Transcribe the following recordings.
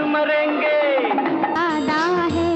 मरेंगे। आदा है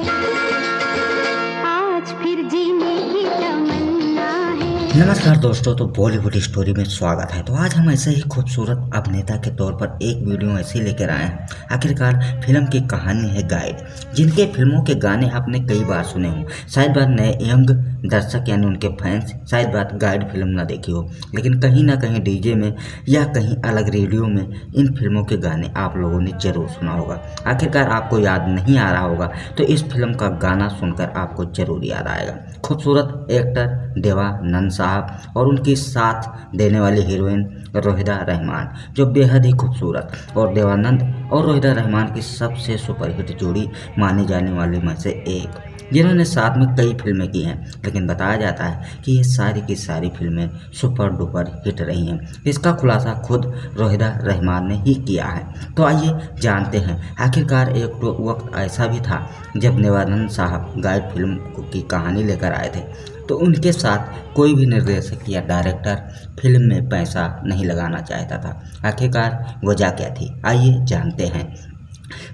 आज फिर जीने की तमन्ना है। नमस्कार दोस्तों, तो बॉलीवुड स्टोरी में स्वागत है। तो आज हम ऐसे ही खूबसूरत अभिनेता के तौर पर एक वीडियो ऐसे लेकर आए हैं। आखिरकार फिल्म की कहानी है गाइड, जिनके फिल्मों के गाने आपने कई बार सुने हो। शायद बात नए यंग दर्शक यानी उनके फैंस शायद बात गाइड फिल्म ना देखी हो, लेकिन कहीं ना कहीं डीजे में या कहीं अलग रेडियो में इन फिल्मों के गाने आप लोगों ने जरूर सुना होगा। आखिरकार आपको याद नहीं आ रहा होगा तो इस फिल्म का गाना सुनकर आपको जरूर याद आएगा। खूबसूरत एक्टर देवानंद साहब और उनकी साथ देने वाली हीरोइन रोहिदा रहमान, जो बेहद ही खूबसूरत और देवानंद और रोहिदा रहमान की सबसे सुपरहिट जोड़ी माने जाने वाली में से एक, जिन्होंने साथ में कई फिल्में की हैं। लेकिन बताया जाता है कि ये सारी की सारी फिल्में सुपर डुपर हिट रही हैं। इसका खुलासा खुद रोहिदा रहमान ने ही किया है। तो आइए जानते हैं, आखिरकार एक तो वक्त ऐसा भी था जब देवानंद साहब गाइड फिल्म की कहानी लेकर आए थे, तो उनके साथ कोई भी निर्देशक या डायरेक्टर फिल्म में पैसा नहीं लगाना चाहता था। आखिरकार वजह क्या थी, आइए जानते हैं।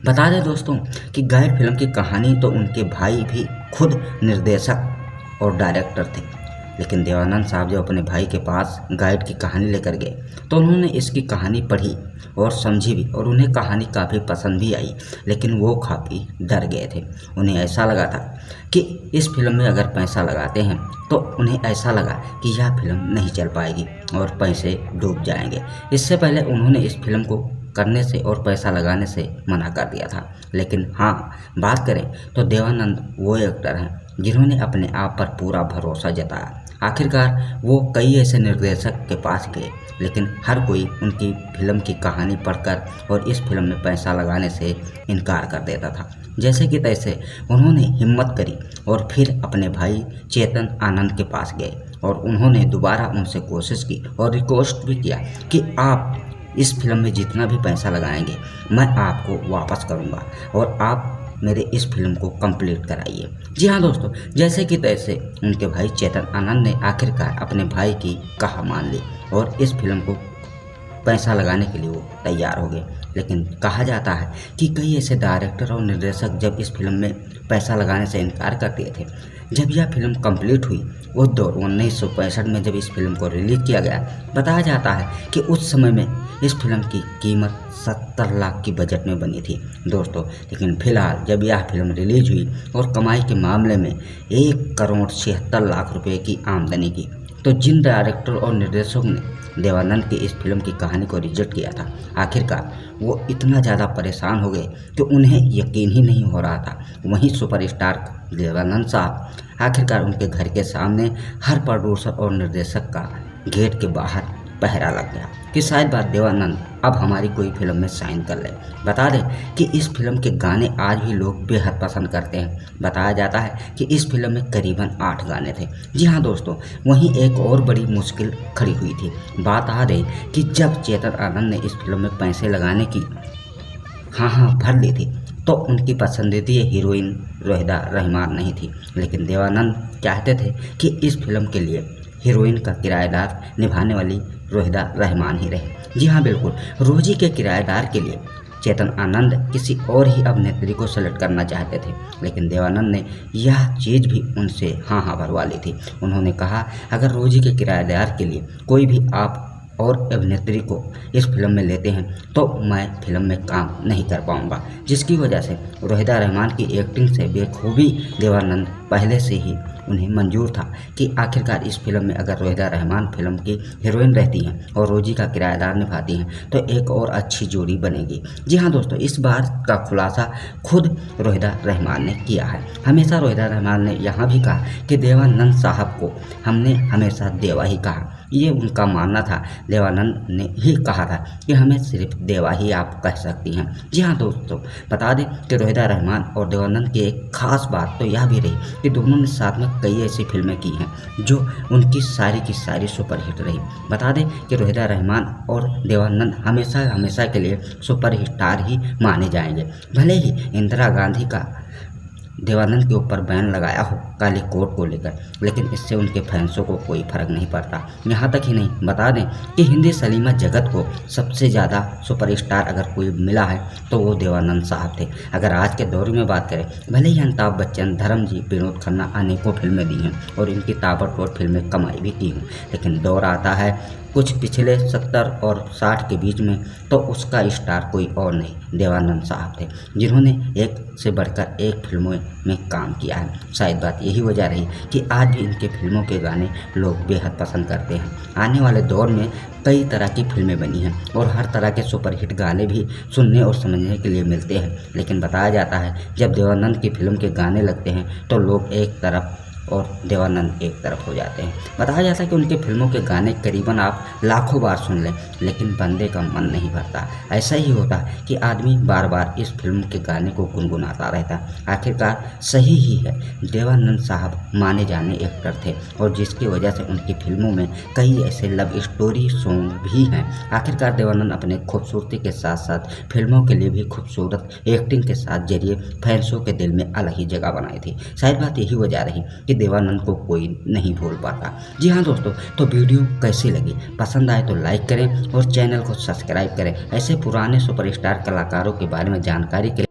बता दें दोस्तों कि गाइड फिल्म की कहानी तो उनके भाई भी खुद निर्देशक और डायरेक्टर थे, लेकिन देवानंद साहब जब अपने भाई के पास गाइड की कहानी लेकर गए तो उन्होंने इसकी कहानी पढ़ी और समझी भी, और उन्हें कहानी काफ़ी पसंद भी आई। लेकिन वो काफ़ी डर गए थे। उन्हें ऐसा लगा था कि इस फिल्म में अगर पैसा लगाते हैं तो उन्हें ऐसा लगा कि यह फिल्म नहीं चल पाएगी और पैसे डूब जाएंगे। इससे पहले उन्होंने इस फिल्म को करने से और पैसा लगाने से मना कर दिया था। लेकिन हाँ, बात करें तो देवानंद वो एक्टर हैं जिन्होंने अपने आप पर पूरा भरोसा जताया। आखिरकार वो कई ऐसे निर्देशक के पास गए, लेकिन हर कोई उनकी फिल्म की कहानी पढ़कर और इस फिल्म में पैसा लगाने से इनकार कर देता था। जैसे कि तैसे उन्होंने हिम्मत करी और फिर अपने भाई चेतन आनंद के पास गए और उन्होंने दोबारा उनसे कोशिश की और रिक्वेस्ट भी किया कि आप इस फिल्म में जितना भी पैसा लगाएंगे मैं आपको वापस करूंगा और आप मेरे इस फिल्म को कंप्लीट कराइए। जी हाँ दोस्तों, जैसे कि तैसे उनके भाई चेतन आनंद ने आखिरकार अपने भाई की कहा मान ली और इस फिल्म को पैसा लगाने के लिए वो तैयार हो गए। लेकिन कहा जाता है कि कई ऐसे डायरेक्टर और निर्देशक जब इस फिल्म में पैसा लगाने से इनकार कर दिए थे। जब यह फिल्म कंप्लीट हुई उस दौर 1965 में जब इस फिल्म को रिलीज़ किया गया, बताया जाता है कि उस समय में इस फिल्म की कीमत 70 लाख की बजट में बनी थी दोस्तों। लेकिन फिलहाल जब यह फिल्म रिलीज हुई और कमाई के मामले में 1,76,00,000 रुपये की आमदनी की, तो जिन डायरेक्टर और निर्देशकों ने देवानंद की इस फिल्म की कहानी को रिजेक्ट किया था, आखिरकार वो इतना ज़्यादा परेशान हो गए कि उन्हें यकीन ही नहीं हो रहा था। वहीं सुपरस्टार देवानंद साहब आखिरकार उनके घर के सामने हर प्रोड्यूसर और निर्देशक का गेट के बाहर पहरा लग गया कि शायद बात देवानंद अब हमारी कोई फिल्म में साइन कर ले। बता दें कि इस फिल्म के गाने आज भी लोग बेहद पसंद करते हैं। बताया जाता है कि इस फिल्म में करीबन 8 गाने थे। जी हाँ दोस्तों, वहीं एक और बड़ी मुश्किल खड़ी हुई थी। बात आ रही कि जब चेतन आनंद ने इस फिल्म में पैसे लगाने की हाँ भर ली थी तो उनकी पसंदीदा हीरोइन रोहिदा रहमान नहीं थी, लेकिन देवानंद चाहते थे कि इस फिल्म के लिए हीरोइन का किराएदार निभाने वाली रोहिदा रहमान ही रहे। जी हाँ बिल्कुल, रोजी के किराएदार के लिए चेतन आनंद किसी और ही अभिनेत्री को सेलेक्ट करना चाहते थे, लेकिन देवानंद ने यह चीज़ भी उनसे हाँ भरवा ली थी। उन्होंने कहा अगर रोजी के किराएदार के लिए कोई भी आप और अभिनेत्री को इस फिल्म में लेते हैं तो मैं फिल्म में काम नहीं कर पाऊंगा, जिसकी वजह से रोहिदा रहमान की एक्टिंग से बेखूबी देवानंद पहले से ही उन्हें मंजूर था कि आखिरकार इस फिल्म में अगर रोहिदा रहमान फिल्म की हीरोइन रहती हैं और रोजी का किराएदार निभाती हैं तो एक और अच्छी जोड़ी बनेगी। जी हाँ दोस्तों, इस बार का खुलासा खुद रोहिदा रहमान ने किया है। हमेशा रोहिदा रहमान ने यहाँ भी कहा कि देवानंद साहब को हमने हमेशा देवा ही कहा। ये उनका मानना था। देवानंद ने ही कहा था कि हमें सिर्फ देवा ही आप कह सकती हैं। जी हाँ दोस्तों, बता दें कि रोहिदा रहमान और देवानंद की एक खास बात तो यह भी रही कि दोनों ने साथ में कई ऐसी फिल्में की हैं जो उनकी सारी की सारी सुपरहिट रही। बता दें कि रोहिदा रहमान और देवानंद हमेशा के लिए सुपरस्टार ही माने जाएंगे। भले ही इंदिरा गांधी का देवानंद के ऊपर बैन लगाया हो काली कोट को लेकर, लेकिन इससे उनके फैंसों को कोई फर्क नहीं पड़ता। यहाँ तक ही नहीं, बता दें कि हिंदी सिनेमा जगत को सबसे ज़्यादा सुपरस्टार अगर कोई मिला है तो वो देवानंद साहब थे। अगर आज के दौर में बात करें, भले ही अमिताभ बच्चन, धर्मजी, विनोद खन्ना अनेकों फिल्में दी हैं और इनकी ताबड़तोड़ फिल्में कमाई भी की हूँ, लेकिन दौर आता है कुछ पिछले 70 और 60 के बीच में तो उसका स्टार कोई और नहीं देवानंद साहब थे, जिन्होंने एक से बढ़कर एक फिल्मों में काम किया है। शायद बात यही वजह रही कि आज भी इनके फिल्मों के गाने लोग बेहद पसंद करते हैं। आने वाले दौर में कई तरह की फिल्में बनी हैं और हर तरह के सुपरहिट गाने भी सुनने और समझने के लिए मिलते हैं, लेकिन बताया जाता है जब देवानंद की फिल्म के गाने लगते हैं तो लोग एक तरफ और देवानंद एक तरफ हो जाते हैं। बताया जाता है कि उनके फिल्मों के गाने करीबन आप लाखों बार सुन लें, लेकिन बंदे का मन नहीं भरता। ऐसा ही होता कि आदमी बार बार इस फिल्म के गाने को गुनगुनाता रहता। आखिरकार सही ही है, देवानंद साहब माने जाने एक्टर थे और जिसकी वजह से उनकी फिल्मों में कई ऐसे लव स्टोरी सॉन्ग भी हैं। आखिरकार देवानंद अपने खूबसूरती के साथ साथ फिल्मों के लिए भी खूबसूरत एक्टिंग के साथ जरिए फैंसों के दिल में अलग ही जगह बनाई थी। शायद बात यही वजह रही कि देवानंद को कोई नहीं भूल पाता। जी हाँ दोस्तों, तो वीडियो कैसी लगी? पसंद आए तो लाइक करें और चैनल को सब्सक्राइब करें। ऐसे पुराने सुपरस्टार कलाकारों के बारे में जानकारी के